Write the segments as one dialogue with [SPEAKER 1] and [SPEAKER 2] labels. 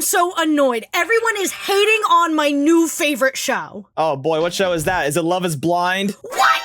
[SPEAKER 1] so annoyed. Everyone is hating on my new favorite show.
[SPEAKER 2] Oh boy, what show is that? Is it Love is Blind?
[SPEAKER 1] What?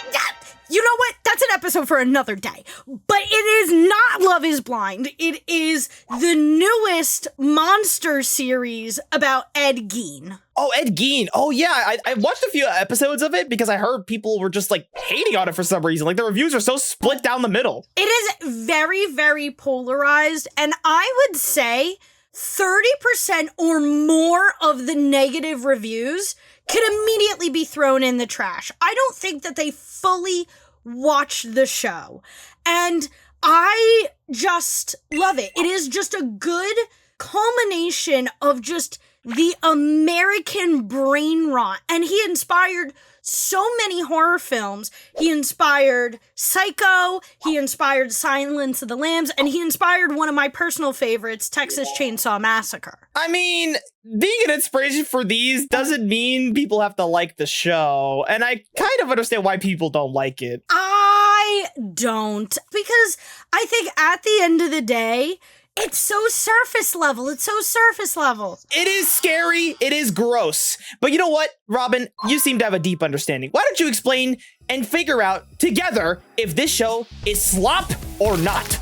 [SPEAKER 1] You know what? That's an episode for another day. But it is not Love is Blind. It is the newest monster series about Ed Gein.
[SPEAKER 2] Oh, Ed Gein. Oh, yeah. I watched a few episodes of it because I heard people were just like hating on it for some reason. Like the reviews are so split down the middle.
[SPEAKER 1] It is very, very polarized. And I would say 30% or more of the negative reviews could immediately be thrown in the trash. I don't think that they fully watched the show. And I just love it. It is just a good culmination of just the American brain rot. And he inspired so many horror films. He inspired Psycho, he inspired Silence of the Lambs, and he inspired one of my personal favorites, Texas Chainsaw Massacre.
[SPEAKER 2] I mean, being an inspiration for these doesn't mean people have to like the show. And I kind of understand why people don't like it.
[SPEAKER 1] I don't. Because I think at the end of the day, it's so surface level. It's so surface level.
[SPEAKER 2] It is scary. It is gross. But you know what, Robyn? You seem to have a deep understanding. Why don't you explain and figure out together if this show is slop or not?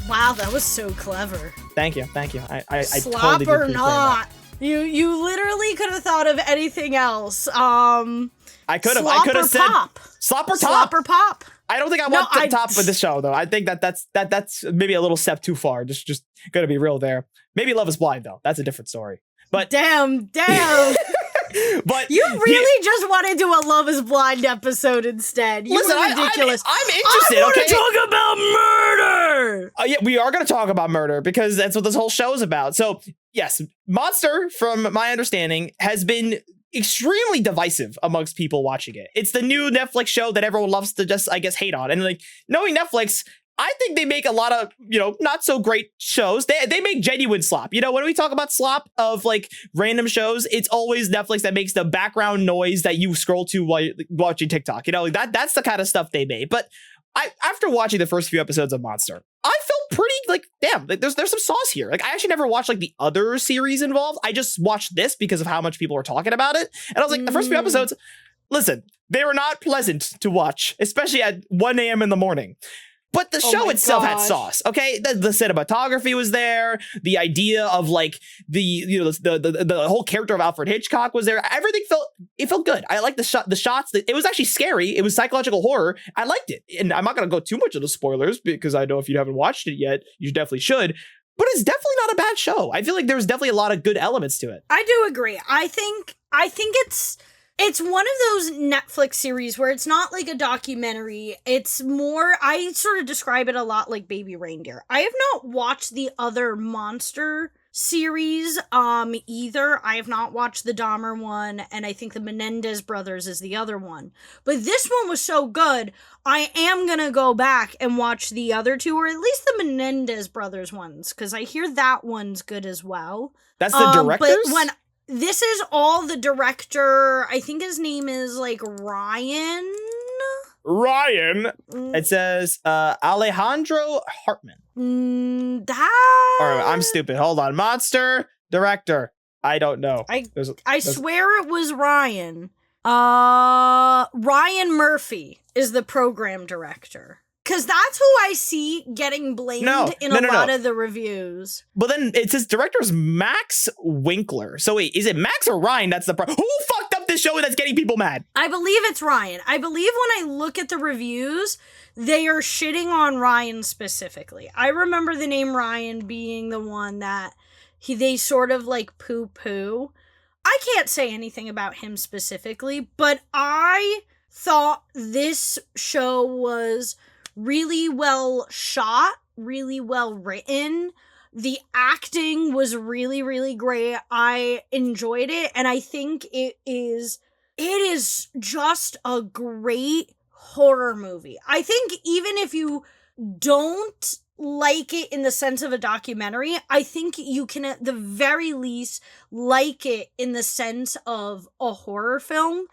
[SPEAKER 1] Wow, that was so clever.
[SPEAKER 2] Thank you. Thank you. I
[SPEAKER 1] slop
[SPEAKER 2] totally
[SPEAKER 1] or
[SPEAKER 2] did pre-plan
[SPEAKER 1] not. You literally could have thought of anything else.
[SPEAKER 2] I could have. I could have said
[SPEAKER 1] pop.
[SPEAKER 2] Slop or top.
[SPEAKER 1] Slop or pop.
[SPEAKER 2] I don't think I want the top of the show though. I think that's maybe a little step too far. Just gonna be real there. Maybe Love is Blind though. That's a different story. But
[SPEAKER 1] damn.
[SPEAKER 2] But
[SPEAKER 1] you really just want to do a Love is Blind episode instead. You
[SPEAKER 2] listen,
[SPEAKER 1] are ridiculous.
[SPEAKER 2] I'm interested.
[SPEAKER 1] I want
[SPEAKER 2] okay?
[SPEAKER 1] to talk about murder.
[SPEAKER 2] Yeah, we are going to talk about murder because that's what this whole show is about. So yes, Monster, from my understanding, has been extremely divisive amongst people watching it. It's the new Netflix show that everyone loves to just, I guess, hate on. And like, knowing Netflix, I think they make a lot of, not so great shows. They make genuine slop. When we talk about slop of like random shows, it's always Netflix that makes the background noise that you scroll to while you're watching TikTok. That's the kind of stuff they made. But after watching the first few episodes of Monster, I felt pretty like, damn, like there's some sauce here. Like I actually never watched like the other series involved. I just watched this because of how much people were talking about it. And I was like, the first few episodes, listen, they were not pleasant to watch, especially at 1 a.m. in the morning. But the show itself had sauce, okay? The cinematography was there. The idea of like the whole character of Alfred Hitchcock was there. Everything felt good. I liked the shots. It was actually scary. It was psychological horror. I liked it. And I'm not going to go too much into spoilers because I know if you haven't watched it yet, you definitely should. But it's definitely not a bad show. I feel like there's definitely a lot of good elements to it.
[SPEAKER 1] I do agree. I think it's one of those Netflix series where it's not like a documentary. It's more, I sort of describe it a lot like Baby Reindeer. I have not watched the other Monster series either. I have not watched the Dahmer one, and I think the Menendez brothers is the other one. But this one was so good, I am gonna go back and watch the other two, or at least the Menendez brothers ones, because I hear that one's good as well.
[SPEAKER 2] That's the directors?
[SPEAKER 1] But this is all the director. I think his name is like Ryan.
[SPEAKER 2] It says Alejandro Hartman.
[SPEAKER 1] Or
[SPEAKER 2] I'm stupid. Hold on. Monster director. I don't know.
[SPEAKER 1] I swear it was Ryan. Ryan Murphy is the program director. Because that's who I see getting blamed in a lot of the reviews.
[SPEAKER 2] But then it says director's Max Winkler. So wait, is it Max or Ryan that's the Who fucked up this show that's getting people mad?
[SPEAKER 1] I believe it's Ryan. I believe when I look at the reviews, they are shitting on Ryan specifically. I remember the name Ryan being the one that they sort of like poo-poo. I can't say anything about him specifically, but I thought this show was really well shot, really well written. The acting was really, really great. I enjoyed it, and I think it is just a great horror movie. I think even if you don't like it in the sense of a documentary, I think you can at the very least like it in the sense of a horror film.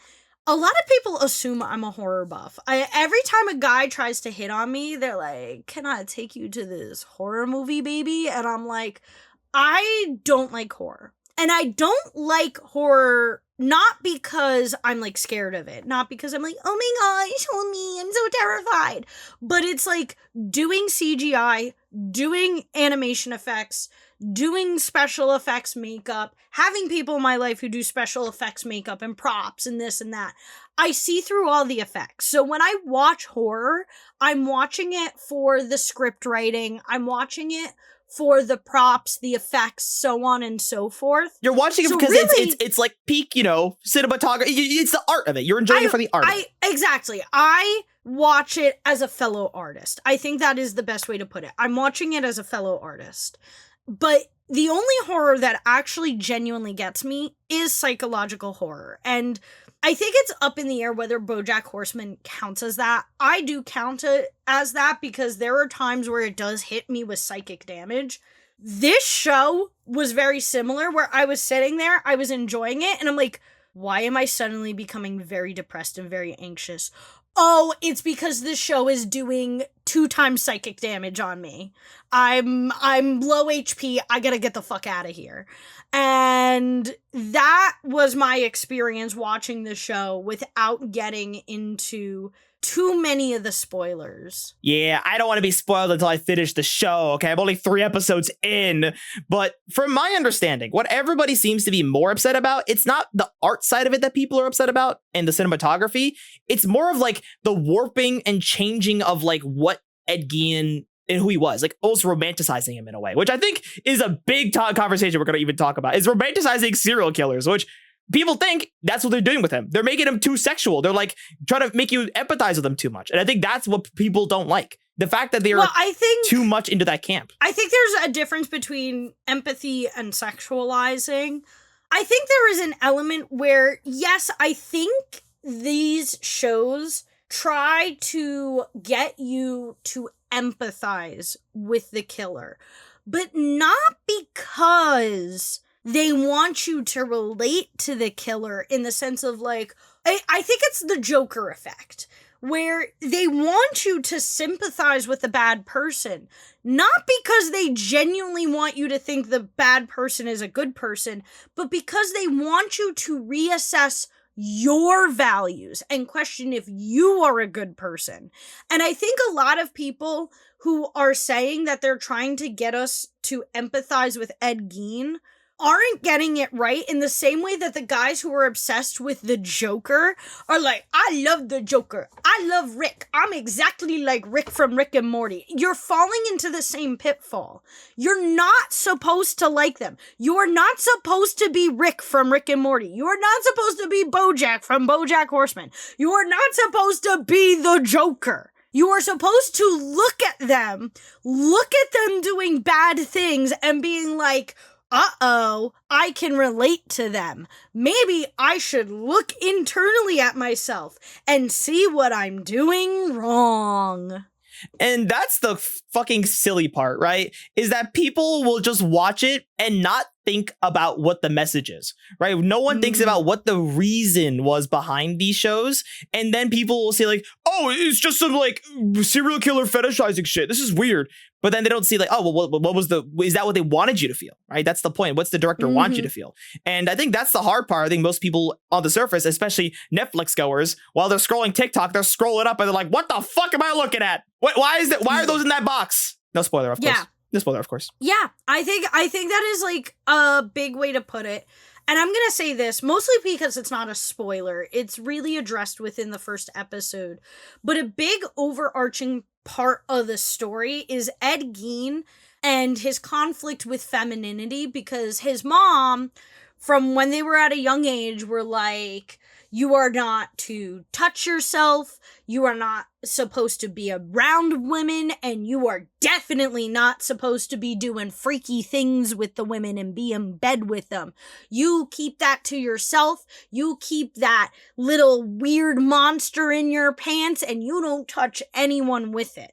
[SPEAKER 1] A lot of people assume I'm a horror buff. Every time a guy tries to hit on me, they're like, can I take you to this horror movie, baby? And I'm like, I don't like horror. And I don't like horror not because I'm like scared of it, not because I'm like, oh my gosh, hold me, I'm so terrified. But it's like doing CGI, doing animation effects, doing special effects makeup, having people in my life who do special effects makeup and props and this and that. I see through all the effects. So when I watch horror, I'm watching it for the script writing. I'm watching it for the props, the effects, so on and so forth.
[SPEAKER 2] You're watching it
[SPEAKER 1] So
[SPEAKER 2] because
[SPEAKER 1] really-
[SPEAKER 2] it's like peak, cinematography. It's the art of it. You're enjoying it for the art of it.
[SPEAKER 1] Exactly. I watch it as a fellow artist. I think that is the best way to put it. I'm watching it as a fellow artist. But the only horror that actually genuinely gets me is psychological horror. And I think it's up in the air whether BoJack Horseman counts as that. I do count it as that because there are times where it does hit me with psychic damage. This show was very similar where I was sitting there, I was enjoying it, and I'm like, why am I suddenly becoming very depressed and very anxious? Oh, it's because this show is doing 2 times psychic damage on me. I'm low HP. I gotta get the fuck out of here. And that was my experience watching the show without getting into too many of the spoilers.
[SPEAKER 2] Yeah, I don't want to be spoiled until I finish the show, okay? I'm only 3 episodes in. But from my understanding, what everybody seems to be more upset about, it's not the art side of it that people are upset about and the cinematography. It's more of like the warping and changing of like what Ed Gein and who he was, like almost romanticizing him in a way, which I think is a big conversation we're going to even talk about, is romanticizing serial killers, which people think that's what they're doing with him. They're making him too sexual. They're like trying to make you empathize with him too much. And I think that's what people don't like. The fact that they're too much into that camp.
[SPEAKER 1] I think there's a difference between empathy and sexualizing. I think there is an element where, yes, I think these shows try to get you to empathize with the killer, but not because they want you to relate to the killer in the sense of like, I think it's the Joker effect, where they want you to sympathize with the bad person, not because they genuinely want you to think the bad person is a good person, but because they want you to reassess your values and question if you are a good person. And I think a lot of people who are saying that they're trying to get us to empathize with Ed Gein aren't getting it right, in the same way that the guys who are obsessed with the Joker are like, I love the Joker. I love Rick. I'm exactly like Rick from Rick and Morty. You're falling into the same pitfall. You're not supposed to like them. You are not supposed to be Rick from Rick and Morty. You are not supposed to be BoJack from BoJack Horseman. You are not supposed to be the Joker. You are supposed to look at them doing bad things and being like, uh-oh, I can relate to them. Maybe I should look internally at myself and see what I'm doing wrong.
[SPEAKER 2] And that's the fucking silly part, right? Is that people will just watch it and not think about what the message is, right? No one thinks about what the reason was behind these shows. And then people will say like, oh, it's just some like serial killer fetishizing shit. This is weird. But then they don't see like, oh, well, what was is that what they wanted you to feel, right? That's the point. What's the director want you to feel? And I think that's the hard part. I think most people on the surface, especially Netflix goers, while they're scrolling TikTok, they're scrolling up and they're like, what the fuck am I looking at? Why are those in that box? No spoiler, of course.
[SPEAKER 1] Yeah.
[SPEAKER 2] No spoiler, of course.
[SPEAKER 1] Yeah, I think that is like a big way to put it. And I'm going to say this mostly because it's not a spoiler. It's really addressed within the first episode. But a big overarching part of the story is Ed Gein and his conflict with femininity, because his mom, from when they were at a young age, were like, you are not to touch yourself, you are not supposed to be around women, and you are definitely not supposed to be doing freaky things with the women and be in bed with them. You keep that to yourself, you keep that little weird monster in your pants, and you don't touch anyone with it.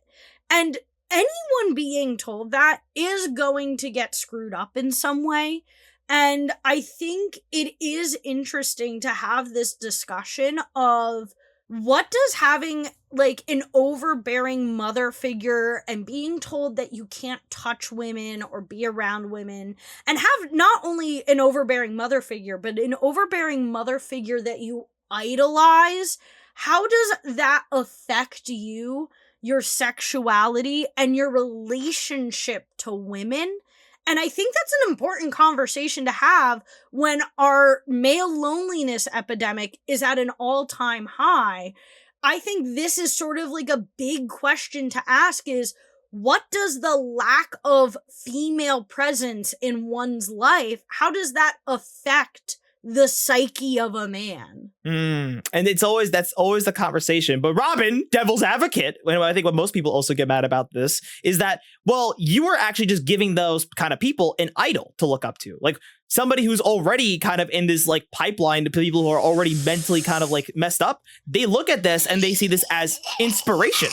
[SPEAKER 1] And anyone being told that is going to get screwed up in some way. And I think it is interesting to have this discussion of what does having like an overbearing mother figure and being told that you can't touch women or be around women, and have not only an overbearing mother figure, but an overbearing mother figure that you idolize, how does that affect you, your sexuality, and your relationship to women? And I think that's an important conversation to have when our male loneliness epidemic is at an all-time high. I think this is sort of like a big question to ask is, what does the lack of female presence in one's life, how does that affect the psyche of a man?
[SPEAKER 2] And that's always the conversation. But Robyn, devil's advocate, and I think what most people also get mad about this is that, well, you are actually just giving those kind of people an idol to look up to. Like somebody who's already kind of in this like pipeline to people who are already mentally kind of like messed up. They look at this and they see this as inspiration,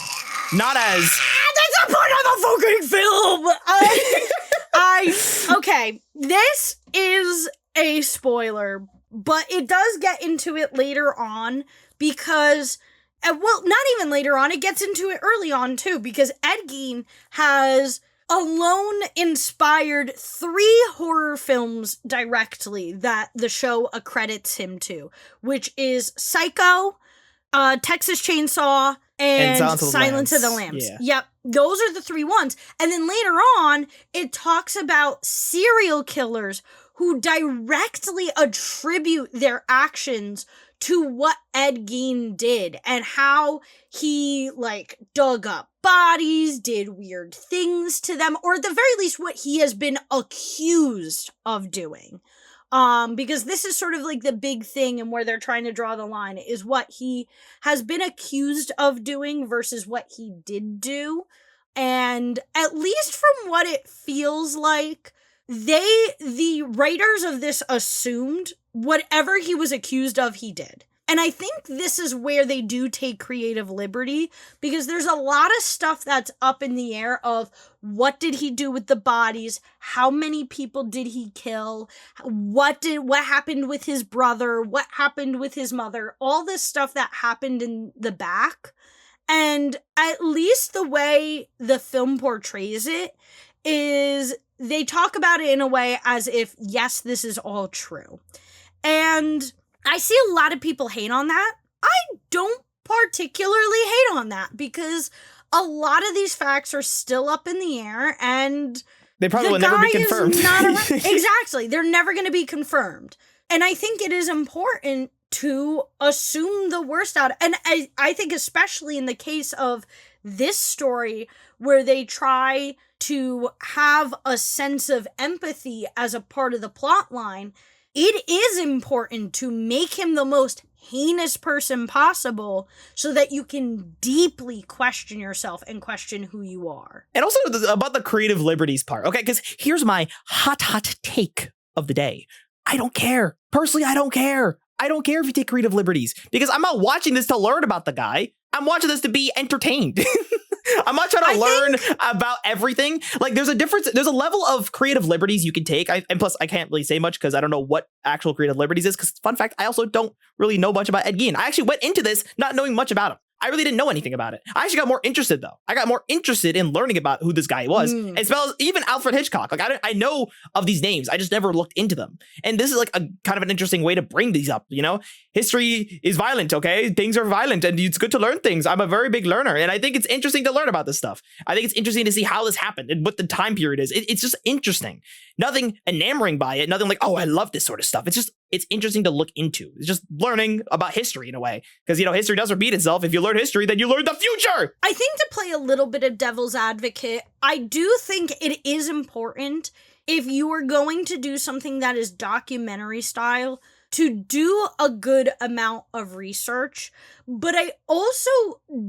[SPEAKER 2] not as...
[SPEAKER 1] That's a part of the fucking film! Okay, this is a spoiler, but it does get into it later on because, well, not even later on, it gets into it early on too, because Ed Gein has alone inspired 3 horror films directly that the show accredits him to, which is Psycho, Texas Chainsaw, and Silence of the Lambs.
[SPEAKER 2] Yeah.
[SPEAKER 1] Yep, those are the 3 ones. And then later on, it talks about serial killers who directly attribute their actions to what Ed Gein did and how he, like, dug up bodies, did weird things to them, or at the very least what he has been accused of doing. Because this is sort of like the big thing and where they're trying to draw the line is what he has been accused of doing versus what he did do. And at least from what it feels like, the writers of this assumed whatever he was accused of, he did. And I think this is where they do take creative liberty, because there's a lot of stuff that's up in the air of what did he do with the bodies? How many people did he kill? What happened with his brother? What happened with his mother? All this stuff that happened in the back. And at least the way the film portrays it is they talk about it in a way as if, yes, this is all true. And I see a lot of people hate on that. I don't particularly hate on that because a lot of these facts are still up in the air and
[SPEAKER 2] they probably will never be confirmed.
[SPEAKER 1] Exactly. They're never going to be confirmed. And I think it is important to assume the worst out. And I think especially in the case of this story where they try to have a sense of empathy as a part of the plot line, it is important to make him the most heinous person possible so that you can deeply question yourself and question who you are.
[SPEAKER 2] And also about the creative liberties part, okay? Because here's my hot take of the day. I don't care. Personally, I don't care. I don't care if you take creative liberties because I'm not watching this to learn about the guy. I'm watching this to be entertained. I'm not trying to learn about everything. Like, there's a difference. There's a level of creative liberties you can take. And plus, I can't really say much because I don't know what actual creative liberties is. Because, fun fact, I also don't really know much about Ed Gein. I actually went into this not knowing much about him. I really didn't know anything about it. I actually got more interested, though. I got more interested in learning about who this guy was. As well as even Alfred Hitchcock. Like, I know of these names. I just never looked into them. And this is like a kind of an interesting way to bring these up, you know? History is violent, okay? Things are violent, and it's good to learn things. I'm a very big learner, and I think it's interesting to learn about this stuff. I think it's interesting to see how this happened and what the time period is. It's just interesting. Nothing enamoring by it. Nothing like, oh, I love this sort of stuff. It's interesting to look into. It's just learning about history in a way. Because, you know, history does repeat itself. If you learn history, then you learn the future.
[SPEAKER 1] I think to play a little bit of devil's advocate, I do think it is important if you are going to do something that is documentary style to do a good amount of research. But I also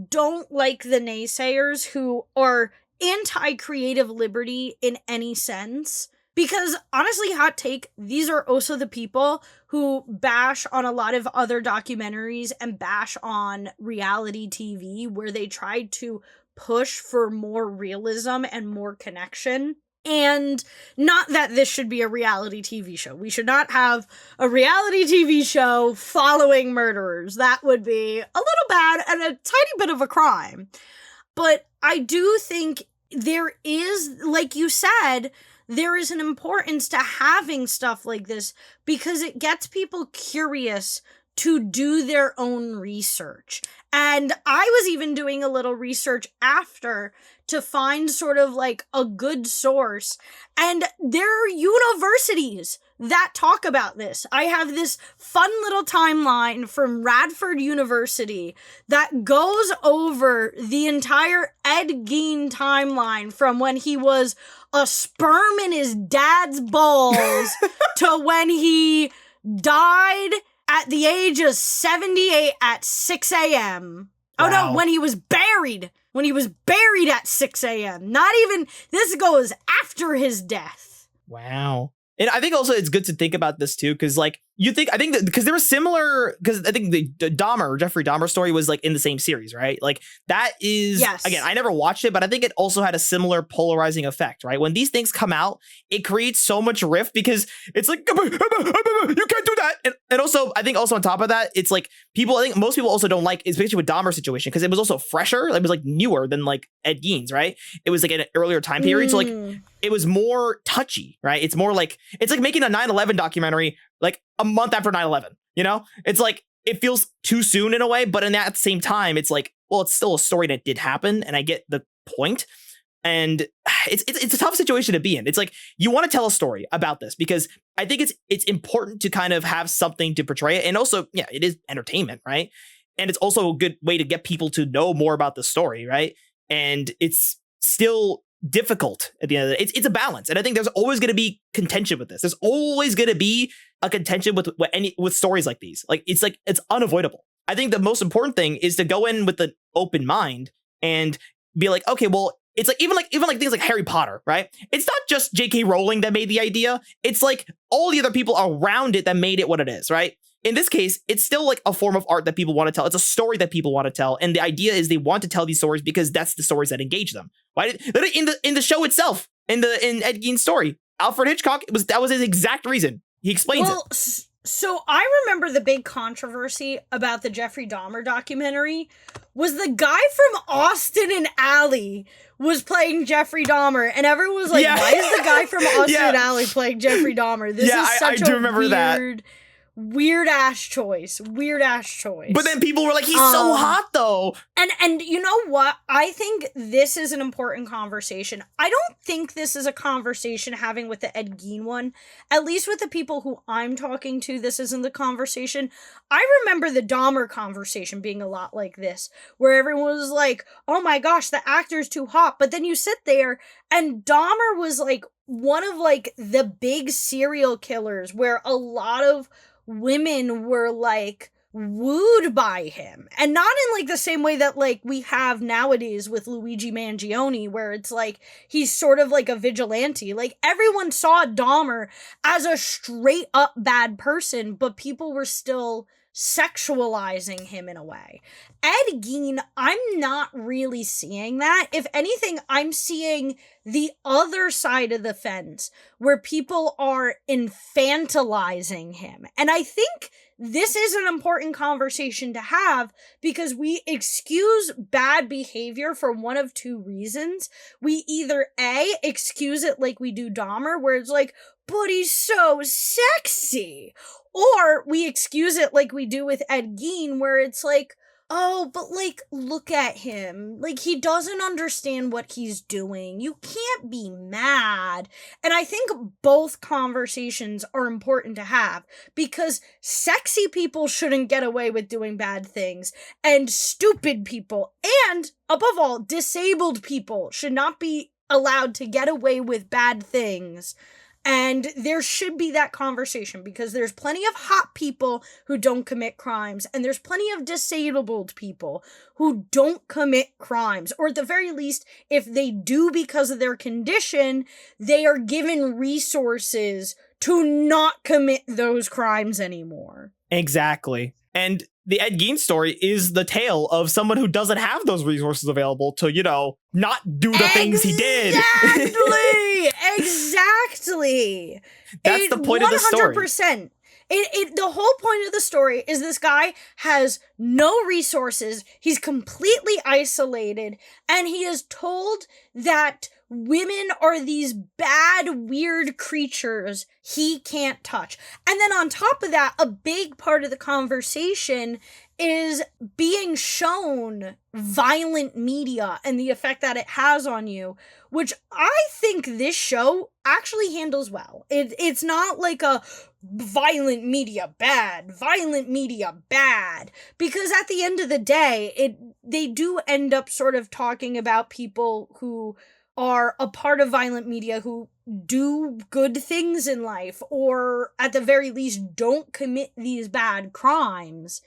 [SPEAKER 1] don't like the naysayers who are anti-creative liberty in any sense. Because honestly, hot take, these are also the people who bash on a lot of other documentaries and bash on reality TV where they tried to push for more realism and more connection. And not that this should be a reality TV show. We should not have a reality TV show following murderers. That would be a little bad and a tiny bit of a crime. But I do think there is, like you said, there is an importance to having stuff like this because it gets people curious to do their own research. And I was even doing a little research after to find sort of like a good source. And there are universities that talk about this. I have this fun little timeline from Radford University that goes over the entire Ed Gein timeline from when he was a sperm in his dad's balls to when he died at the age of 78 at 6 a.m. Wow. Oh no, when he was buried. When he was buried at 6 a.m. Not even, this goes after his death.
[SPEAKER 2] Wow. And I think also it's good to think about this too, because like I think that because there was similar, because I think the Jeffrey Dahmer story was like in the same series, right? Like that is, yes. Again, I never watched it, but I think it also had a similar polarizing effect, right? When these things come out, it creates so much rift because it's like, you can't do that. And also, I think also on top of that, it's like I think most people also don't like, especially with Dahmer's situation, because it was also fresher. It was like newer than like Ed Gein's, right? It was like an earlier time period. So like it was more touchy, right? It's more like, it's like making a 9/11 documentary like a month after 9/11, you know? It's like, it feels too soon in a way, but in that same time, it's like, well, it's still a story that did happen, and I get the point. And it's a tough situation to be in. It's like, you want to tell a story about this because I think it's important to kind of have something to portray it. And also, yeah, it is entertainment, right? And it's also a good way to get people to know more about the story, right? And it's still difficult at the end of the day. It's a balance, and I think there's always going to be contention with this. There's always going to be a contention with stories like these. Like it's unavoidable. I think the most important thing is to go in with an open mind and be like, okay, well, it's like even like things like Harry Potter, right? It's not just J.K. Rowling that made the idea. It's like all the other people around it that made it what it is, right? In this case, it's still like a form of art that people want to tell. It's a story that people want to tell. And the idea is they want to tell these stories because that's the stories that engage them. Why in the show itself, in Ed Gein's story, Alfred Hitchcock, that was his exact reason. He explains it.
[SPEAKER 1] So I remember the big controversy about the Jeffrey Dahmer documentary was the guy from Austin and Alley was playing Jeffrey Dahmer, and everyone was like, why is the guy from Austin and Alley playing Jeffrey Dahmer? This is such a weird ass choice.
[SPEAKER 2] But then people were like, he's so hot though.
[SPEAKER 1] And you know what? I think this is an important conversation. I don't think this is a conversation having with the Ed Gein one. At least with the people who I'm talking to, this isn't the conversation. I remember the Dahmer conversation being a lot like this, where everyone was like, oh my gosh, the actor's too hot. But then you sit there and Dahmer was like one of like the big serial killers where a lot of women were like wooed by him, and not in like the same way that like we have nowadays with Luigi Mangione, where it's like he's sort of like a vigilante. Like everyone saw Dahmer as a straight up bad person, but people were still sexualizing him in a way. Ed Gein, I'm not really seeing that. If anything, I'm seeing the other side of the fence where people are infantilizing him. And I think this is an important conversation to have because we excuse bad behavior for one of two reasons. We either A, excuse it like we do Dahmer, where it's like, but he's so sexy. Or we excuse it like we do with Ed Gein, where it's like, oh, but like, look at him. Like, he doesn't understand what he's doing. You can't be mad. And I think both conversations are important to have because sexy people shouldn't get away with doing bad things, and stupid people, and above all, disabled people should not be allowed to get away with bad things. And there should be that conversation because there's plenty of hot people who don't commit crimes, and there's plenty of disabled people who don't commit crimes. Or at the very least, if they do because of their condition, they are given resources to not commit those crimes anymore.
[SPEAKER 2] Exactly. And the Ed Gein story is the tale of someone who doesn't have those resources available to, not do the things he did.
[SPEAKER 1] Exactly! Exactly.
[SPEAKER 2] That's the point of the story.
[SPEAKER 1] 100%. The whole point of the story is this guy has no resources, he's completely isolated, and he is told that women are these bad, weird creatures he can't touch. And then on top of that, a big part of the conversation is being shown violent media and the effect that it has on you, which I think this show actually handles well. It's not like a violent media bad, because at the end of the day, they do end up sort of talking about people who are a part of violent media who do good things in life, or at the very least don't commit these bad crimes.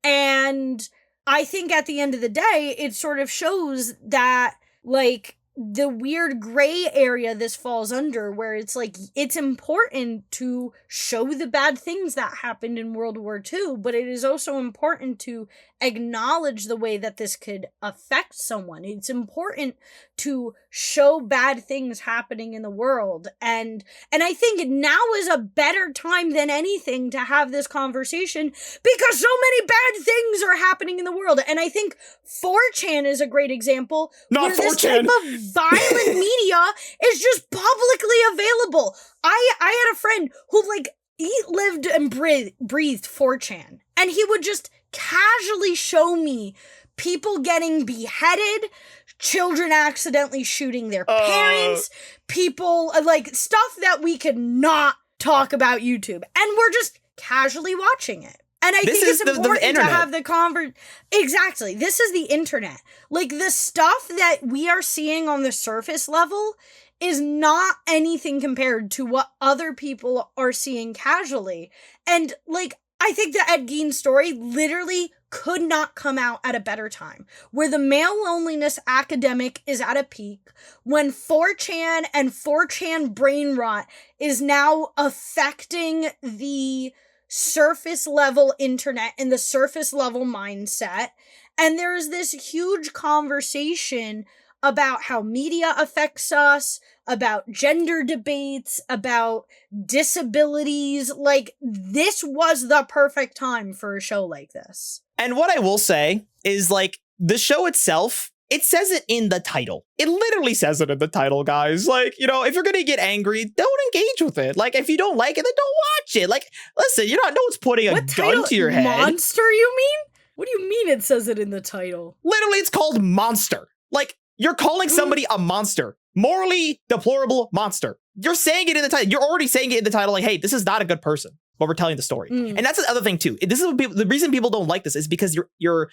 [SPEAKER 1] And I think at the end of the day, it sort of shows that, like, the weird gray area this falls under, where it's like, it's important to show the bad things that happened in World War II, but it is also important to acknowledge the way that this could affect someone. It's important to show bad things happening in the world. And I think now is a better time than anything to have this conversation, because so many bad things are happening in the world. And I think 4chan is a great example.
[SPEAKER 2] Not 4chan.
[SPEAKER 1] This type of violent media is just publicly available. I had a friend who, like, he lived and breathed 4chan, and he would just casually show me people getting beheaded, children accidentally shooting their parents, people, like, stuff that we could not talk about YouTube, and we're just casually watching it. And I think it's important to have the Exactly. This is the internet. Like, the stuff that we are seeing on the surface level is not anything compared to what other people are seeing casually. And, like, I think the Ed Gein story literally could not come out at a better time, where the male loneliness academic is at a peak, when 4chan and 4chan brain rot is now affecting the surface level internet and the surface level mindset. And there is this huge conversation about how media affects us, about gender debates, about disabilities. Like, this was the perfect time for a show like this.
[SPEAKER 2] And what I will say is, like, the show itself, it says it in the title. It literally says it in the title, guys. Like, you know, if you're gonna get angry, don't engage with it. Like, if you don't like it, then don't watch it. Like, listen, no one's putting a gun to your head.
[SPEAKER 1] Monster, you mean? What do you mean it says it in the title?
[SPEAKER 2] Literally, it's called Monster. Like, you're calling somebody a monster. Morally deplorable monster. You're saying it in the title. You're already saying it in the title, like, hey, this is not a good person, but we're telling the story. And that's the other thing, too. This is what the reason people don't like this is because you're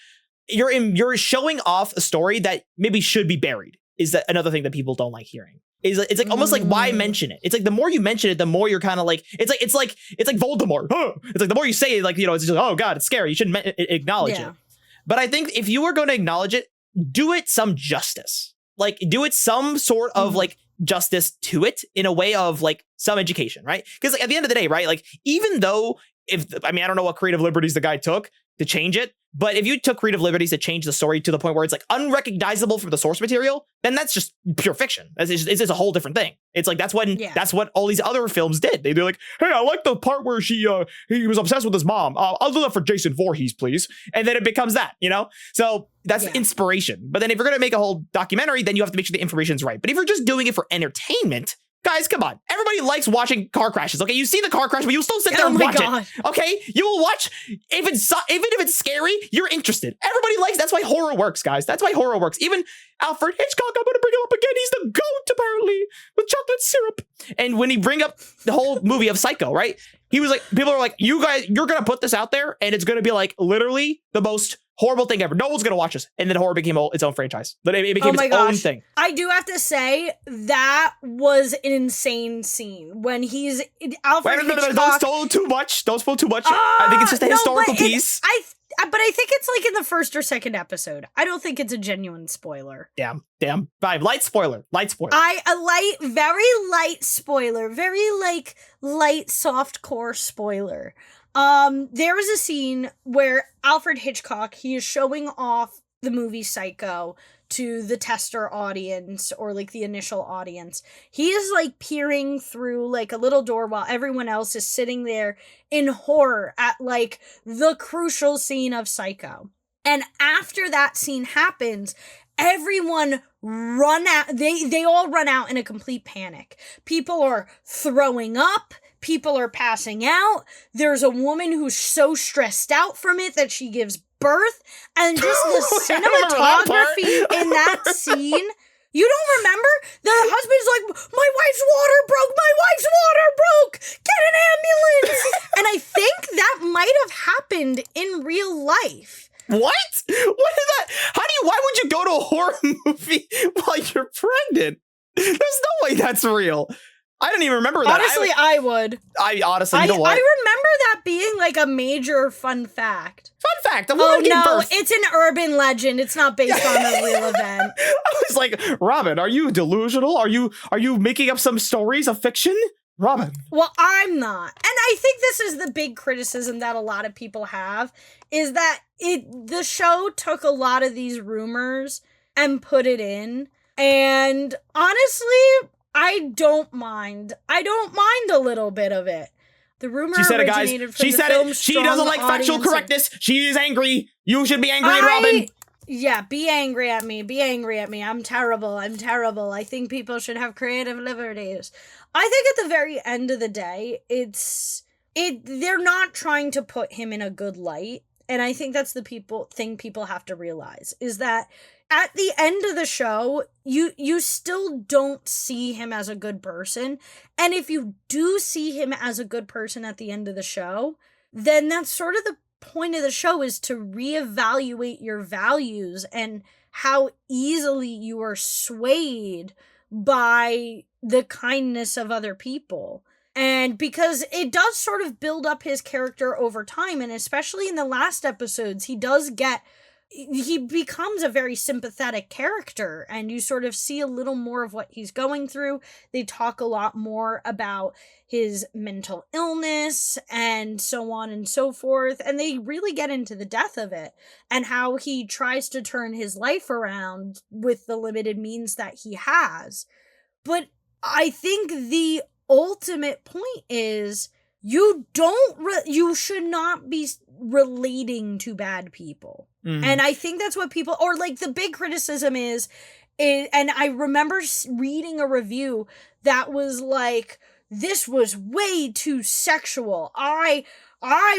[SPEAKER 2] showing off a story that maybe should be buried. Is that another thing that people don't like hearing? It's like almost like, why mention it? It's like the more you mention it, the more you're kind of like, it's like Voldemort. It's like the more you say it, like, it's just, oh God, it's scary. You shouldn't acknowledge it. But I think if you were going to acknowledge it, do it some justice. Like, do it some sort of like justice to it in a way of like some education, right? Because, like, at the end of the day, right? Like, even though I don't know what creative liberties the guy took to change it, but if you took creative liberties to change the story to the point where it's like unrecognizable from the source material, then that's just pure fiction. It's just a whole different thing. It's like, that's what all these other films did. They're like, hey, I like the part where he was obsessed with his mom. I'll do that for Jason Voorhees, please. And then it becomes that, So that's inspiration. But then if you're going to make a whole documentary, then you have to make sure the information's right. But if you're just doing it for entertainment, guys, come on. Everybody likes watching car crashes, okay? You see the car crash, but you'll still sit there and watch it, okay? You will watch, even if it's scary, you're interested. Everybody likes, that's why horror works, guys. That's why horror works. Even Alfred Hitchcock, I'm gonna bring him up again. He's the GOAT, apparently, with chocolate syrup. And when he bring up the whole movie of Psycho, right? He was like, people are like, you guys, you're gonna put this out there, and it's gonna be like literally the most horrible thing ever. No one's gonna watch this. And then horror became its own franchise. But it became its own thing.
[SPEAKER 1] I do have to say, that was an insane scene when he's Alfred Hitchcock.
[SPEAKER 2] Don't spoil too much. Don't spoil too much. I think it's just a historical piece.
[SPEAKER 1] But I think it's like in the first or second episode. I don't think it's a genuine spoiler.
[SPEAKER 2] Damn. Fine. Light spoiler.
[SPEAKER 1] Very light spoiler. Very like light softcore spoiler. There was a scene where Alfred Hitchcock, he is showing off the movie Psycho to the tester audience or like the initial audience. He is like peering through like a little door while everyone else is sitting there in horror at like the crucial scene of Psycho. And after that scene happens, everyone run out. They all run out in a complete panic. People are throwing up. People are passing out. There's a woman who's so stressed out from it that she gives birth. And just the cinematography in that scene. You don't remember? The husband's like, my wife's water broke. My wife's water broke. Get an ambulance. And I think that might have happened in real life.
[SPEAKER 2] What? What is that? Why would you go to a horror movie while you're pregnant? There's no way that's real. I don't even remember that.
[SPEAKER 1] Honestly, I would.
[SPEAKER 2] I honestly, you know what?
[SPEAKER 1] I remember that being like a major fun fact.
[SPEAKER 2] Fun fact. The woman gave birth.
[SPEAKER 1] It's an urban legend. It's not based on a real event.
[SPEAKER 2] I was like, Robyn, are you delusional? Are you making up some stories of fiction? Robyn.
[SPEAKER 1] Well, I'm not. And I think this is the big criticism that a lot of people have, is that the show took a lot of these rumors and put it in. And honestly, I don't mind. I don't mind a little bit of it. The rumor originated from the film's
[SPEAKER 2] She doesn't like factual correctness. She is angry. You should be angry at Robyn.
[SPEAKER 1] Yeah, be angry at me. Be angry at me. I'm terrible. I'm terrible. I think people should have creative liberties. I think at the very end of the day, they're not trying to put him in a good light. And I think that's the thing people have to realize, is that at the end of the show, you still don't see him as a good person. And if you do see him as a good person at the end of the show, then that's sort of the point of the show, is to reevaluate your values and how easily you are swayed by the kindness of other people. And because it does sort of build up his character over time, and especially in the last episodes, he becomes a very sympathetic character, and you sort of see a little more of what he's going through. They talk a lot more about his mental illness and so on and so forth, and they really get into the depth of it and how he tries to turn his life around with the limited means that he has. But I think the ultimate point is you should not be relating to bad people. And I think that's what people, or like the big criticism is, and I remember reading a review that was like, this was way too sexual. I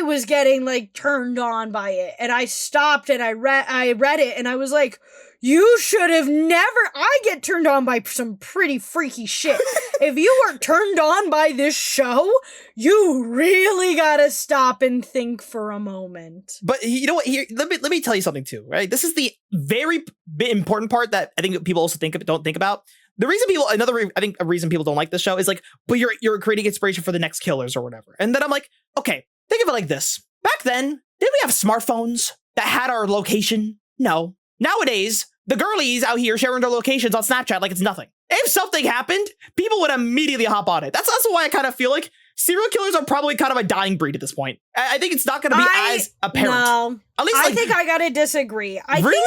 [SPEAKER 1] was getting like turned on by it, and I stopped and I read it, and I was like, you should have never. I get turned on by some pretty freaky shit. If you were turned on by this show, you really gotta stop and think for a moment.
[SPEAKER 2] But you know what? Here, let me tell you something too. Right, this is the very important part that I think people also don't think about. The reason people, I think a reason people don't like this show is like, but you're creating inspiration for the next killers or whatever. And then I'm like, okay, think of it like this. Back then, did we have smartphones that had our location? No. Nowadays, the girlies out here sharing their locations on Snapchat like it's nothing. If something happened, people would immediately hop on it. That's also why I kind of feel like serial killers are probably kind of a dying breed at this point. I think it's not going to be as apparent.
[SPEAKER 1] No,
[SPEAKER 2] at least
[SPEAKER 1] I think I gotta disagree. I think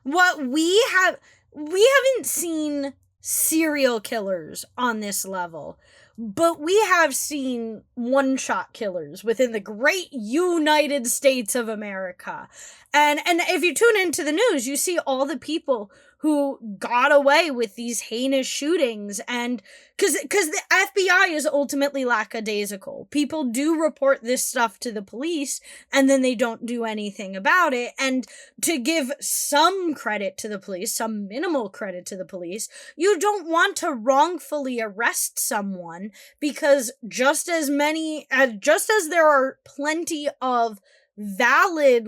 [SPEAKER 1] what we haven't seen serial killers on this level, but we have seen one-shot killers within the great United States of America. And if you tune into the news, you see all the people who got away with these heinous shootings, and because the FBI is ultimately lackadaisical. People do report this stuff to the police, and then they don't do anything about it. And to give some credit to the police, some minimal credit to the police, you don't want to wrongfully arrest someone, because just as there are plenty of valid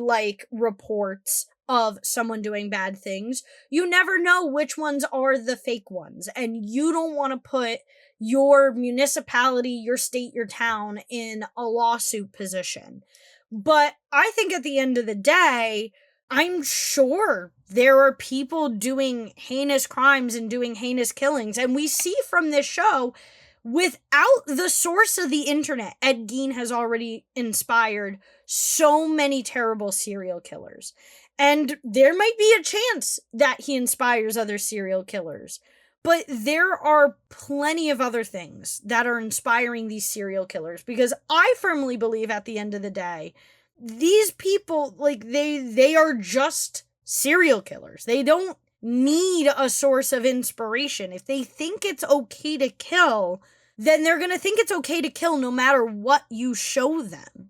[SPEAKER 1] reports of someone doing bad things, you never know which ones are the fake ones, and you don't want to put your municipality, your state, your town in a lawsuit position. But I think at the end of the day, I'm sure there are people doing heinous crimes and doing heinous killings, and we see from this show, without the source of the internet, Ed Gein has already inspired so many terrible serial killers. And there might be a chance that he inspires other serial killers. But there are plenty of other things that are inspiring these serial killers, because I firmly believe at the end of the day, these people, like, they are just serial killers. They don't need a source of inspiration. If they think it's okay to kill, then they're going to think it's okay to kill no matter what you show them.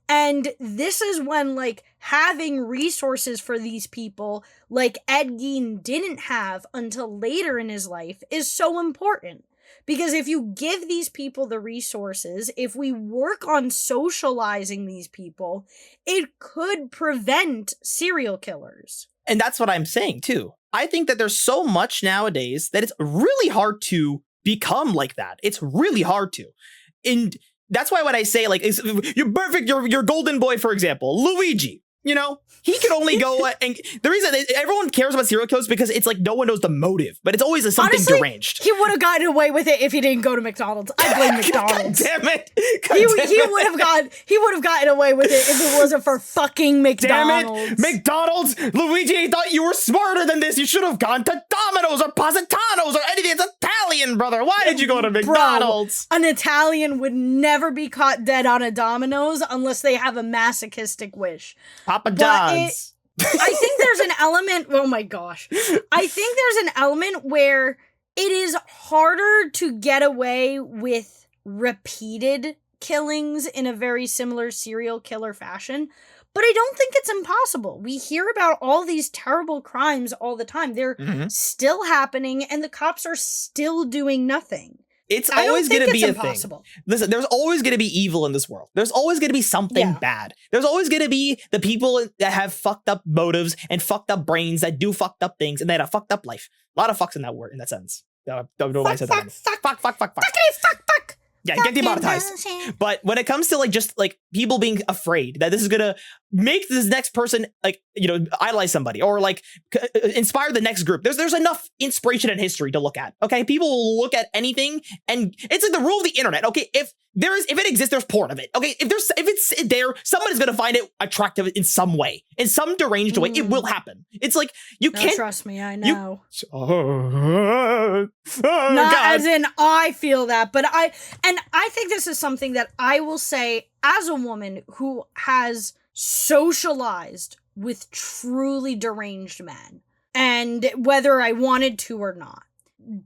[SPEAKER 1] And this is when, like, having resources for these people, like Ed Gein didn't have until later in his life, is so important. Because if you give these people the resources, if we work on socializing these people, it could prevent serial killers.
[SPEAKER 2] And that's what I'm saying, too. I think that there's so much nowadays that it's really hard to become like that. It's really hard to. And that's why when I say, like, you're perfect, your golden boy, for example, Luigi, you know, he can only go, and the reason everyone cares about serial killers because it's like no one knows the motive, but it's always something
[SPEAKER 1] honestly,
[SPEAKER 2] deranged.
[SPEAKER 1] He would have gotten away with it if he didn't go to McDonald's. I blame McDonald's.
[SPEAKER 2] God damn it.
[SPEAKER 1] He would have gotten away with it if it wasn't for fucking McDonald's.
[SPEAKER 2] Damn it. McDonald's, Luigi, I thought you were smarter than this. You should have gone to Domino's or Positano's or anything. It's Italian, brother. Why did you go to McDonald's?
[SPEAKER 1] Bro, an Italian would never be caught dead on a Domino's unless they have a masochistic wish.
[SPEAKER 2] Papa John's.
[SPEAKER 1] I think there's an element, oh my gosh. I think there's an element where it is harder to get away with repeated killings in a very similar serial killer fashion, but I don't think it's impossible. We hear about all these terrible crimes all the time. They're still happening, and the cops are still doing nothing.
[SPEAKER 2] It's always going to be
[SPEAKER 1] impossible.
[SPEAKER 2] Thing. Listen, there's always going to be evil in this world. There's always going to be something bad. There's always going to be the people that have fucked up motives and fucked up brains that do fucked up things and they had a fucked up life. A lot of fucks in that word, in that sentence. Don't know why I said that. Fuck. Yeah, get demonetized. But when it comes to, like, just, like, people being afraid that this is gonna make this next person, like, you know, idolize somebody or, like, inspire the next group, there's enough inspiration in history to look at. Okay, people will look at anything, and it's like the rule of the internet. Okay, if it exists, there's porn of it. Okay, if it's there, somebody's gonna find it attractive in some way, in some deranged way. It will happen. It's like you can't
[SPEAKER 1] trust me. I know.
[SPEAKER 2] God.
[SPEAKER 1] As in, I feel that, but I think this is something that I will say as a woman who has socialized with truly deranged men, and whether I wanted to or not.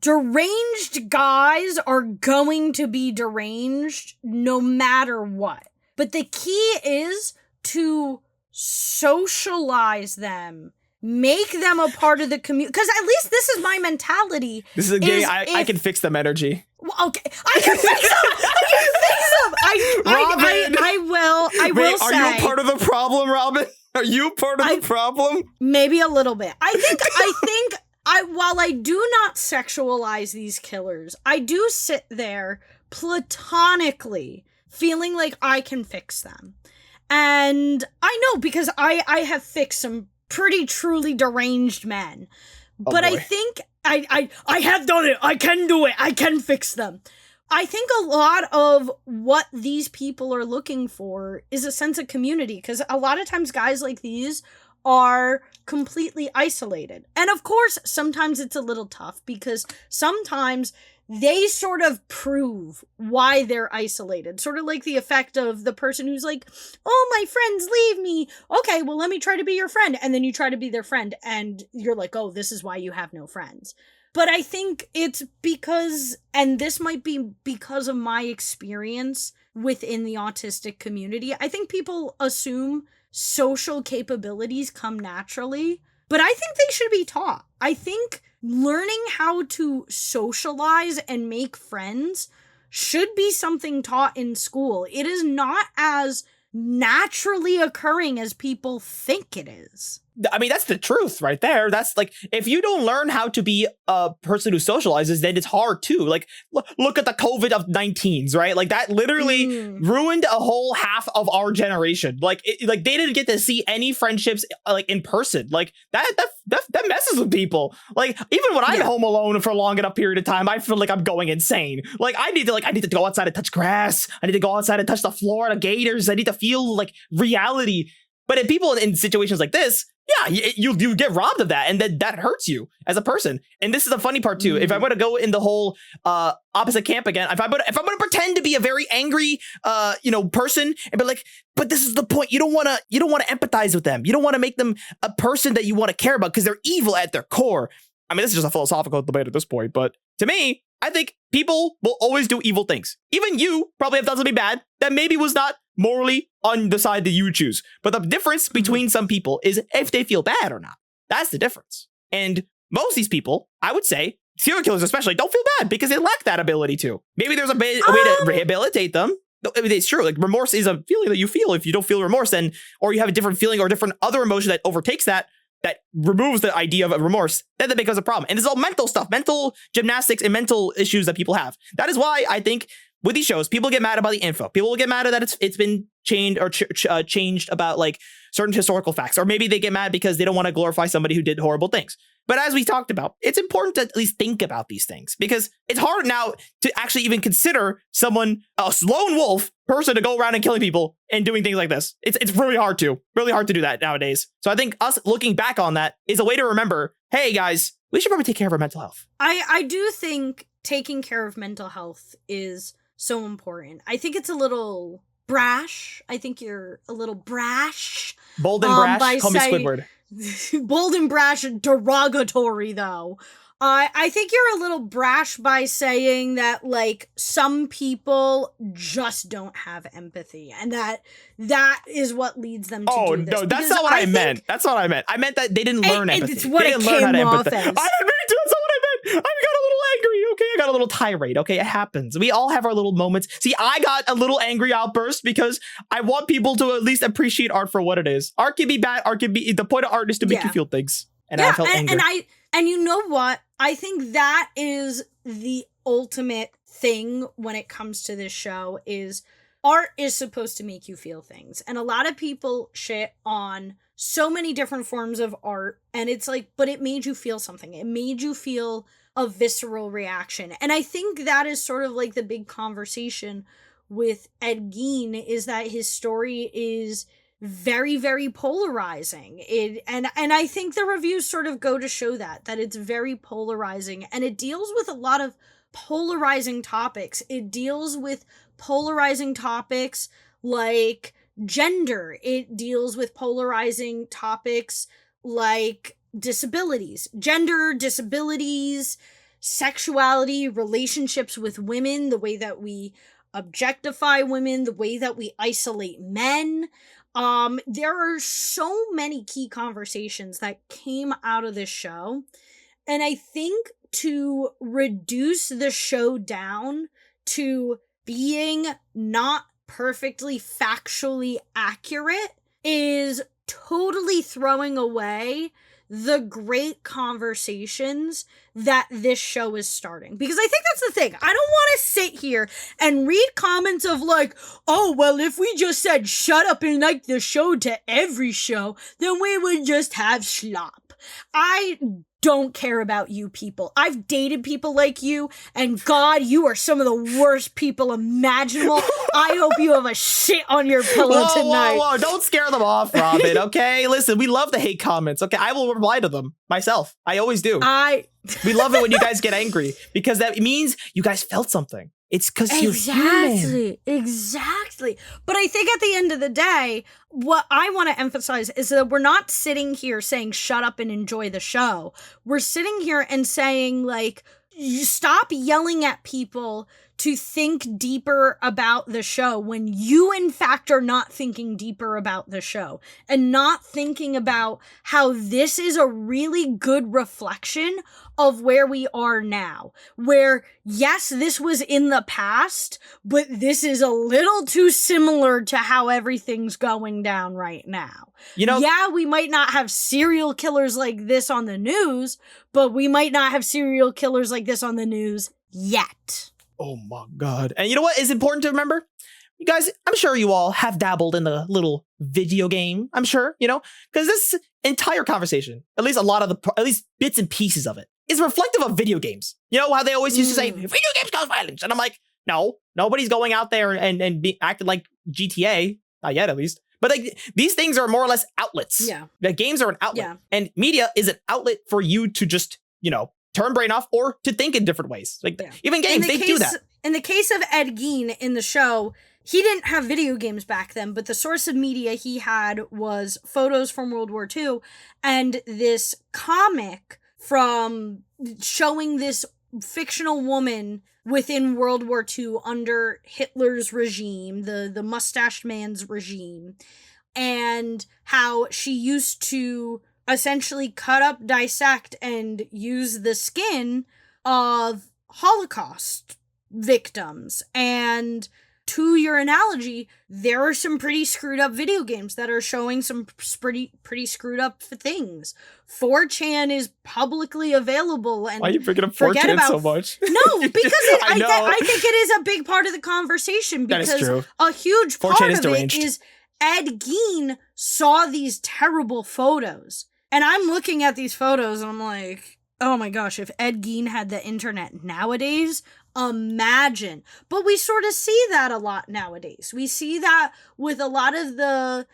[SPEAKER 1] Deranged guys are going to be deranged no matter what. But the key is to socialize them, make them a part of the community. Because at least this is my mentality.
[SPEAKER 2] This is a game. I can fix them energy.
[SPEAKER 1] Okay, I can fix them. I will say.
[SPEAKER 2] Are you a part of the problem, Robyn? Are you part of the problem?
[SPEAKER 1] Maybe a little bit. I think while I do not sexualize these killers, I do sit there platonically feeling like I can fix them. And I know, because I have fixed some pretty truly deranged men. But I think I have done it. I can do it. I can fix them. I think a lot of what these people are looking for is a sense of community, because a lot of times guys like these are completely isolated. And of course, sometimes it's a little tough, because sometimes they sort of prove why they're isolated. Sort of like the effect of the person who's like, oh, my friends leave me. Okay, well, let me try to be your friend. And then you try to be their friend, and you're like, oh, this is why you have no friends. But I think it's because, and this might be because of my experience within the autistic community, I think people assume social capabilities come naturally, but I think they should be taught. I think learning how to socialize and make friends should be something taught in school. It is not as naturally occurring as people think it is.
[SPEAKER 2] I mean, that's the truth right there. That's like, if you don't learn how to be a person who socializes, then it's hard too. Like, look at the COVID of 19s, right? Like, that literally ruined a whole half of our generation. Like, like they didn't get to see any friendships like in person. Like that messes with people. Like, even when I'm home alone for a long enough period of time, I feel like I'm going insane. Like, I need to go outside and touch grass. I need to go outside and touch the floor, the gators. I need to feel like reality. But in people in situations like this, yeah, you get robbed of that, and that hurts you as a person. And this is the funny part too. If I'm going to go in the whole opposite camp again, if I'm going to pretend to be a very angry person and be like, but this is the point. You don't want to empathize with them. You don't want to make them a person that you want to care about because they're evil at their core. I mean, this is just a philosophical debate at this point, but to me, I think people will always do evil things. Even you probably have done something bad that maybe was not morally on the side that you would choose. But the difference between some people is if they feel bad or not. That's the difference. And most of these people, I would say, serial killers especially, don't feel bad because they lack that ability to. Maybe there's a way to rehabilitate them. I mean, it's true. Like, remorse is a feeling that you feel. If you don't feel remorse, then, or you have a different feeling or different other emotion that overtakes that removes the idea of remorse, then that becomes a problem. And it's all mental stuff, mental gymnastics and mental issues that people have. That is why I think with these shows, people get mad about the info. People will get mad at that it's been changed or changed about like certain historical facts. Or maybe they get mad because they don't want to glorify somebody who did horrible things. But as we talked about, it's important to at least think about these things because it's hard now to actually even consider someone, a lone wolf person, to go around and killing people and doing things like this. It's really hard to do that nowadays. So I think us looking back on that is a way to remember, hey guys, we should probably take care of our mental health.
[SPEAKER 1] I do think taking care of mental health is so important. I think it's a little brash. I think you're a little brash.
[SPEAKER 2] Bold and brash? Call me Squidward.
[SPEAKER 1] Bold and brash, derogatory though. I think you're a little brash by saying that, like, some people just don't have empathy, and that is what leads them to do this.
[SPEAKER 2] Oh, no, that's not what I meant. That's not what I meant. I meant that they didn't learn empathy.
[SPEAKER 1] It's what
[SPEAKER 2] they
[SPEAKER 1] it
[SPEAKER 2] didn't learn how to
[SPEAKER 1] came off
[SPEAKER 2] empathize.
[SPEAKER 1] as.
[SPEAKER 2] I didn't mean to. That's not what I meant. I got a little angry, okay? I got a little tirade, okay? It happens. We all have our little moments. See, I got a little angry outburst because I want people to at least appreciate art for what it is. Art can be bad. Art can be... The point of art is to make you feel things. And I felt angry.
[SPEAKER 1] And you know what? I think that is the ultimate thing when it comes to this show is art is supposed to make you feel things. And a lot of people shit on so many different forms of art. And it's like, but it made you feel something. It made you feel a visceral reaction. And I think that is sort of like the big conversation with Ed Gein, is that his story is very, very polarizing. And I think the reviews sort of go to show that it's very polarizing, and it deals with a lot of polarizing topics. It deals with polarizing topics like gender. It deals with polarizing topics like disabilities, gender, disabilities, sexuality, relationships with women, the way that we objectify women, the way that we isolate men. There are so many key conversations that came out of this show, and I think to reduce the show down to being not perfectly factually accurate is totally throwing away the great conversations that this show is starting. Because I think that's the thing. I don't want to sit here and read comments of like, oh, well, if we just said shut up and like the show to every show, then we would just have slop. I don't care about you people. I've dated people like you, and God, you are some of the worst people imaginable. I hope you have a shit on your pillow tonight.
[SPEAKER 2] Whoa, don't scare them off, Robyn, okay? Listen, we love the hate comments, okay? I will reply to them myself. I always do. We love it when you guys get angry, because that means you guys felt something. It's because you're human.
[SPEAKER 1] Exactly. But I think at the end of the day, what I want to emphasize is that we're not sitting here saying shut up and enjoy the show. We're sitting here and saying, like, you stop yelling at people to think deeper about the show when you, in fact, are not thinking deeper about the show and not thinking about how this is a really good reflection of where we are now. Where, yes, this was in the past, but this is a little too similar to how everything's going down right now. You know, yeah, we might not have serial killers like this on the news, but we might not have serial killers like this on the news yet.
[SPEAKER 2] Oh my God. And you know what is important to remember? You guys, I'm sure you all have dabbled in the little video game. I'm sure, you know, because this entire conversation, at least a lot of at least bits and pieces of it, is reflective of video games. You know how they always used to say, video games cause violence. And I'm like, no, nobody's going out there and acting like GTA. Not yet, at least. But like these things are more or less outlets.
[SPEAKER 1] Yeah.
[SPEAKER 2] The games are an outlet.
[SPEAKER 1] Yeah.
[SPEAKER 2] And media is an outlet for you to just, turn brain off or to think in different ways. Like even games, they do that.
[SPEAKER 1] In the case of Ed Gein in the show, he didn't have video games back then, but the source of media he had was photos from World War II and this comic from showing this fictional woman within World War II under Hitler's regime, the mustached man's regime, and how she used to essentially cut up, dissect, and use the skin of Holocaust victims. And to your analogy, there are some pretty screwed up video games that are showing some pretty screwed up things. 4chan is publicly available. And
[SPEAKER 2] why are you picking up 4chan so much?
[SPEAKER 1] No, because I think it is a big part of the conversation, because
[SPEAKER 2] that is true.
[SPEAKER 1] A huge part
[SPEAKER 2] 4chan
[SPEAKER 1] of it is Ed Gein saw these terrible photos. And I'm looking at these photos and I'm like, oh my gosh, if Ed Gein had the internet nowadays, imagine. But we sort of see that a lot nowadays. We see that with a lot of the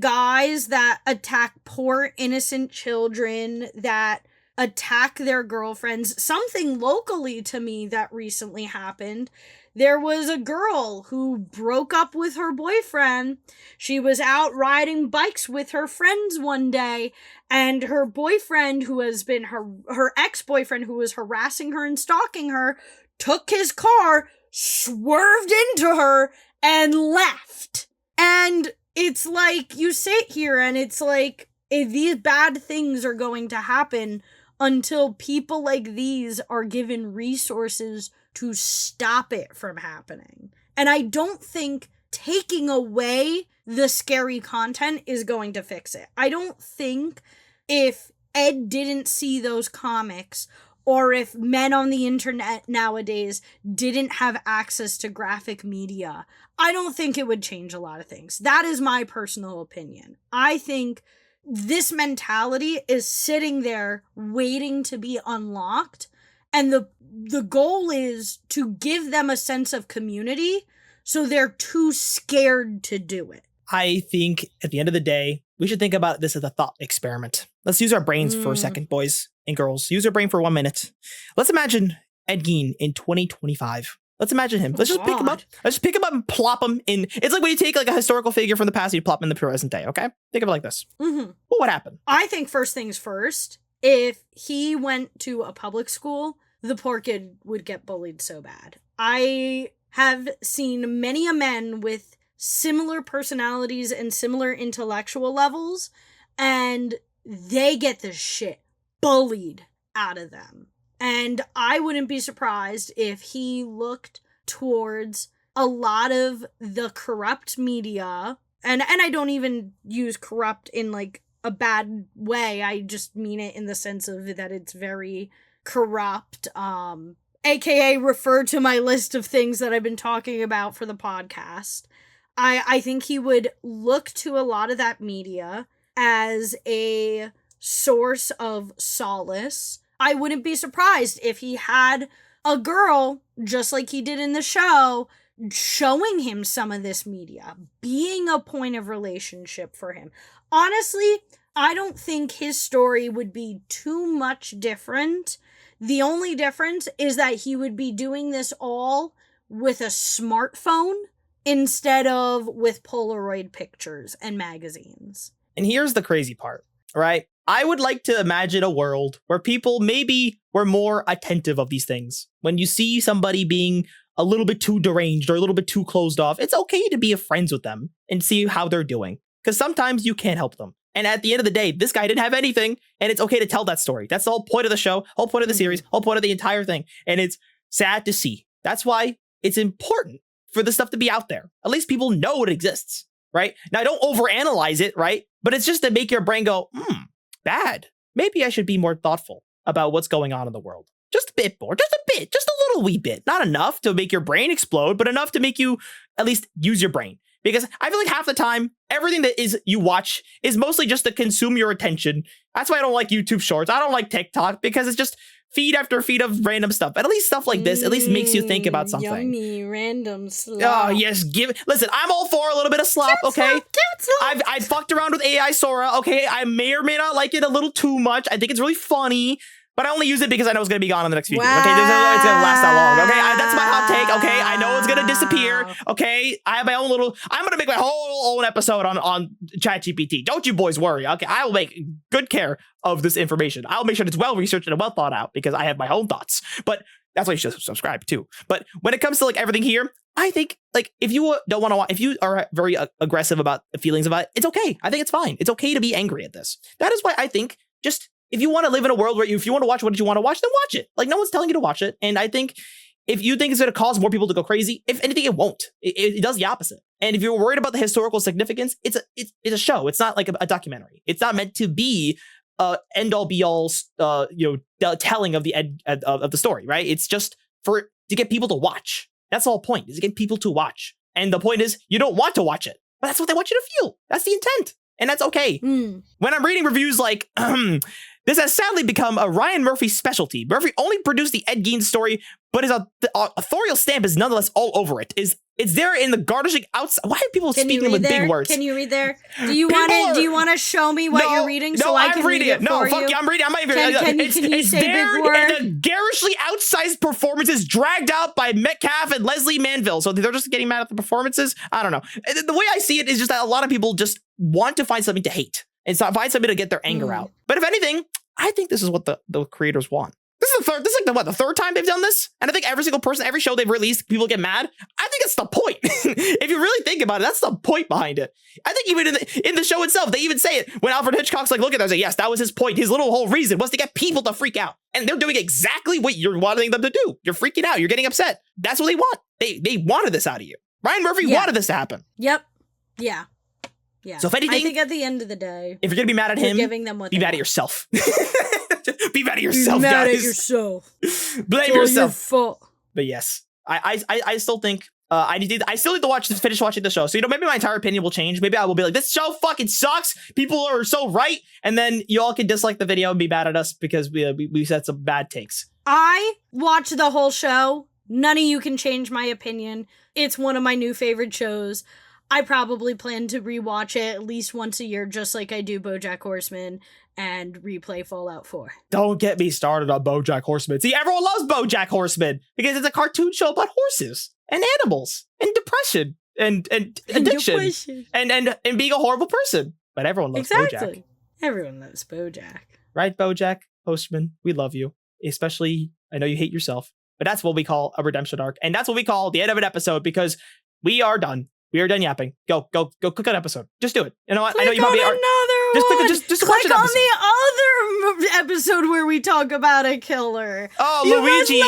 [SPEAKER 1] guys that attack poor innocent children, that attack their girlfriends. Something locally to me that recently happened. There was a girl who broke up with her boyfriend. She was out riding bikes with her friends one day, and her boyfriend, who has been her ex-boyfriend, who was harassing her and stalking her, took his car, swerved into her, and left. And it's like, you sit here and it's like, these bad things are going to happen until people like these are given resources to stop it from happening. And I don't think taking away the scary content is going to fix it. I don't think if Ed didn't see those comics, or if men on the internet nowadays didn't have access to graphic media, I don't think it would change a lot of things. That is my personal opinion. I think this mentality is sitting there waiting to be unlocked, and the goal is to give them a sense of community, so they're too scared to do it.
[SPEAKER 2] I think at the end of the day, we should think about this as a thought experiment. Let's use our brains for a second, boys and girls. Use your brain for 1 minute. Let's imagine Ed Gein in 2025. Let's imagine him. Let's just pick him up. Let's just pick him up and plop him in. It's like when you take like a historical figure from the past, you plop him in the present day, okay? Think of it like this.
[SPEAKER 1] Mm-hmm.
[SPEAKER 2] What would happen?
[SPEAKER 1] I think first things first, if he went to a public school, the poor kid would get bullied so bad. I have seen many a men with similar personalities and similar intellectual levels, and they get the shit bullied out of them. And I wouldn't be surprised if he looked towards a lot of the corrupt media, and I don't even use corrupt in like a bad way, I just mean it in the sense of that it's very corrupt, aka refer to my list of things that I've been talking about for the podcast. I think he would look to a lot of that media as a source of solace. I wouldn't be surprised if he had a girl, just like he did in the show, showing him some of this media, being a point of relationship for him. Honestly, I don't think his story would be too much different. The only difference is that he would be doing this all with a smartphone instead of with Polaroid pictures and magazines.
[SPEAKER 2] And here's the crazy part, right? I would like to imagine a world where people maybe were more attentive of these things. When you see somebody being a little bit too deranged or a little bit too closed off, it's okay to be friends with them and see how they're doing. Because sometimes you can't help them. And at the end of the day, this guy didn't have anything, and it's okay to tell that story. That's the whole point of the show, whole point of the series, whole point of the entire thing. And it's sad to see. That's why it's important for the stuff to be out there. At least people know it exists, right? Now, don't overanalyze it, right? But it's just to make your brain go, bad. Maybe I should be more thoughtful about what's going on in the world. Just a bit more, just a bit, just a little wee bit. Not enough to make your brain explode, but enough to make you at least use your brain. because I feel like half the time, everything that is you watch is mostly just to consume your attention. That's why I don't like YouTube Shorts. I don't like TikTok because it's just feed after feed of random stuff. But at least stuff like this at least makes you think about something.
[SPEAKER 1] Yummy random slop.
[SPEAKER 2] Oh yes, listen. I'm all for a little bit of slop. Okay,
[SPEAKER 1] Cute slop.
[SPEAKER 2] I fucked around with AI Sora. Okay, I may or may not like it a little too much. I think it's really funny. But I only use it because I know it's going to be gone in the next few years. Okay, it's going to last that long. Okay, that's my hot take. Okay, I know it's going to disappear. Okay, I have my own little. I'm going to make my whole own episode on ChatGPT. Don't you boys worry. Okay, I will make good care of this information. I'll make sure it's well researched and well thought out because I have my own thoughts. But that's why you should subscribe too. But when it comes to like everything here, I think like if you don't want to watch, if you are very aggressive about the feelings about it, it's okay. I think it's fine. It's okay to be angry at this. That is why I think just. If you want to live in a world where if you want to watch what you want to watch, then watch it. Like, no one's telling you to watch it. And I think if you think it's going to cause more people to go crazy, if anything, it won't. It does the opposite. And if you're worried about the historical significance, it's a show. It's not like a documentary. It's not meant to be end all be all, telling of the story, right? It's just to get people to watch. That's the whole point, is to get people to watch. And the point is, you don't want to watch it, but that's what they want you to feel. That's the intent. And that's okay. When I'm reading reviews like, this has sadly become a Ryan Murphy specialty. Murphy only produced the Ed Gein story, but his authorial stamp is nonetheless all over it. It's there in the garnishing outside. Why are people speaking with big words?
[SPEAKER 1] Can you read there? Do you want to show me what you're reading so I can read it?
[SPEAKER 2] No,
[SPEAKER 1] for
[SPEAKER 2] fuck
[SPEAKER 1] you?
[SPEAKER 2] you. I'm reading. I'm not even.
[SPEAKER 1] Can you say
[SPEAKER 2] there
[SPEAKER 1] big word?
[SPEAKER 2] in the garishly outsized performances dragged out by Metcalf and Leslie Manville. So they're just getting mad at the performances. I don't know. The way I see it is just that a lot of people just want to find something to hate and find something to get their anger out. But if anything, I think this is what the creators want. This is the third time they've done this? And I think every single person, every show they've released, people get mad. I think it's the point. If you really think about it, that's the point behind it. I think even in the show itself, they even say it. When Alfred Hitchcock's like, look at that, like, yes, that was his point. His little whole reason was to get people to freak out. And they're doing exactly what you're wanting them to do. You're freaking out. You're getting upset. That's what they want. They wanted this out of you. Ryan Murphy wanted this to happen.
[SPEAKER 1] Yep. Yeah. Yeah.
[SPEAKER 2] So if anything,
[SPEAKER 1] I think at the end of the day,
[SPEAKER 2] if you're gonna be mad at him,
[SPEAKER 1] giving them what
[SPEAKER 2] be mad at yourself. Be mad at yourself,
[SPEAKER 1] be mad
[SPEAKER 2] guys.
[SPEAKER 1] At yourself.
[SPEAKER 2] Blame yourself.
[SPEAKER 1] Fault.
[SPEAKER 2] But yes, I still think I still need to finish watching the show. So maybe my entire opinion will change. Maybe I will be like, this show fucking sucks. People are so right, and then you all can dislike the video and be mad at us because we said some bad takes.
[SPEAKER 1] I watched the whole show. None of you can change my opinion. It's one of my new favorite shows. I probably plan to rewatch it at least once a year, just like I do BoJack Horseman and replay Fallout 4.
[SPEAKER 2] Don't get me started on BoJack Horseman. See, everyone loves BoJack Horseman because it's a cartoon show about horses and animals and depression and addiction and being a horrible person. But everyone loves BoJack.
[SPEAKER 1] Everyone loves BoJack.
[SPEAKER 2] Right, BoJack Horseman? We love you. Especially, I know you hate yourself, but that's what we call a redemption arc. And that's what we call the end of an episode because we are done. We are done yapping. Go click an episode. Just do it. You know what?
[SPEAKER 1] Click
[SPEAKER 2] I know you probably are. Just
[SPEAKER 1] click
[SPEAKER 2] watch an
[SPEAKER 1] on
[SPEAKER 2] episode.
[SPEAKER 1] the other episode where we talk about a killer.
[SPEAKER 2] Oh,
[SPEAKER 1] you
[SPEAKER 2] Luigi!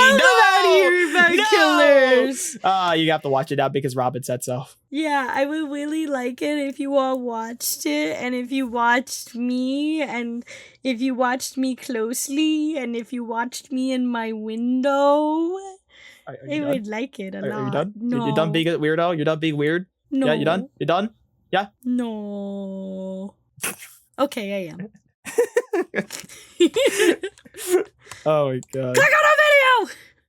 [SPEAKER 1] About killers.
[SPEAKER 2] You have to watch it now because Robyn said so.
[SPEAKER 1] Yeah, I would really like it if you all watched it, and if you watched me, and if you watched me closely, and if you watched me in my window. I would like it a lot.
[SPEAKER 2] Are you done?
[SPEAKER 1] No.
[SPEAKER 2] You're done being a weirdo? You're done being weird?
[SPEAKER 1] No.
[SPEAKER 2] Yeah, you done? You done? Yeah?
[SPEAKER 1] No. Okay, I am.
[SPEAKER 2] Oh my god.
[SPEAKER 1] Click on